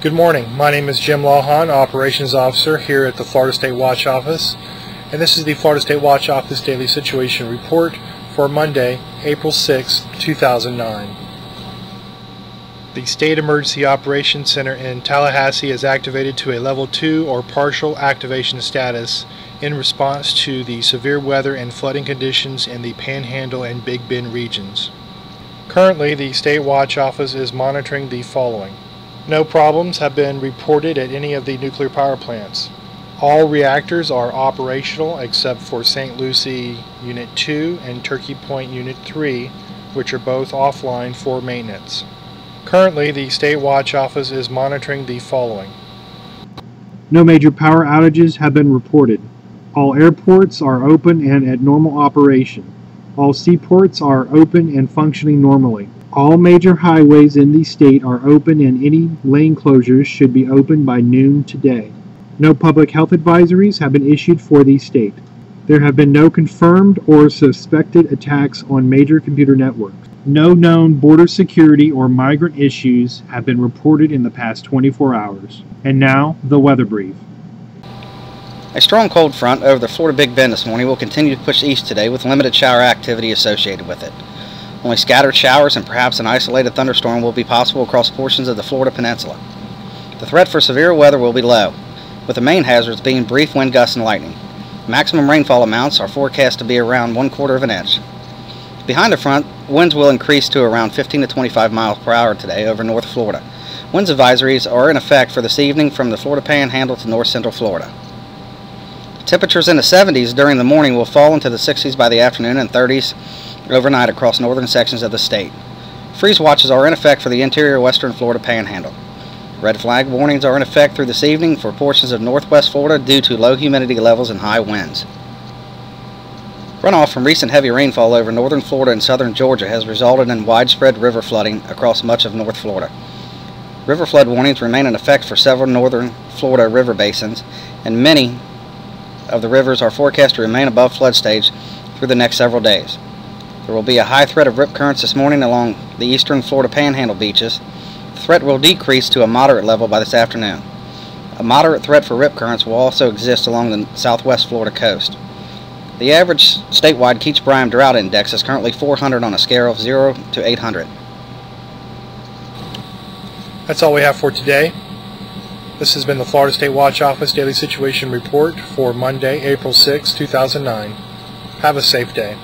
Good morning. My name is Jim Lawhon, Operations Officer here at the Florida State Watch Office, and this is the Florida State Watch Office Daily Situation Report for Monday, April 6, 2009. The State Emergency Operations Center in Tallahassee is activated to a Level 2 or partial activation status in response to the severe weather and flooding conditions in the Panhandle and Big Bend regions. Currently, the State Watch Office is monitoring the following. No problems have been reported at any of the nuclear power plants. All reactors are operational except for St. Lucie Unit 2 and Turkey Point Unit 3, which are both offline for maintenance. Currently, the State Watch Office is monitoring the following. No major power outages have been reported. All airports are open and at normal operation. All seaports are open and functioning normally. All major highways in the state are open and any lane closures should be open by noon today. No public health advisories have been issued for the state. There have been no confirmed or suspected attacks on major computer networks. No known border security or migrant issues have been reported in the past 24 hours. And now, the weather brief. A strong cold front over the Florida Big Bend this morning will continue to push east today with limited shower activity associated with it. Only scattered showers and perhaps an isolated thunderstorm will be possible across portions of the Florida peninsula. The threat for severe weather will be low, with the main hazards being brief wind gusts and lightning. Maximum rainfall amounts are forecast to be around 1/4 of an inch. Behind the front, winds will increase to around 15 to 25 miles per hour today over North Florida. Winds advisories are in effect for this evening from the Florida Panhandle to north central Florida. Temperatures in the 70s during the morning will fall into the 60s by the afternoon and 30s overnight across northern sections of the state. Freeze watches are in effect for the interior western Florida Panhandle. Red flag warnings are in effect through this evening for portions of northwest Florida due to low humidity levels and high winds. Runoff from recent heavy rainfall over northern Florida and southern Georgia has resulted in widespread river flooding across much of North Florida. River flood warnings remain in effect for several northern Florida river basins, and many of the rivers are forecast to remain above flood stage through the next several days. There will be a high threat of rip currents this morning along the eastern Florida Panhandle beaches. The threat will decrease to a moderate level by this afternoon. A moderate threat for rip currents will also exist along the southwest Florida coast. The average statewide Keach-Bryan drought index is currently 400 on a scale of 0 to 800. That's all we have for today. This has been the Florida State Watch Office Daily Situation Report for Monday, April 6, 2009. Have a safe day.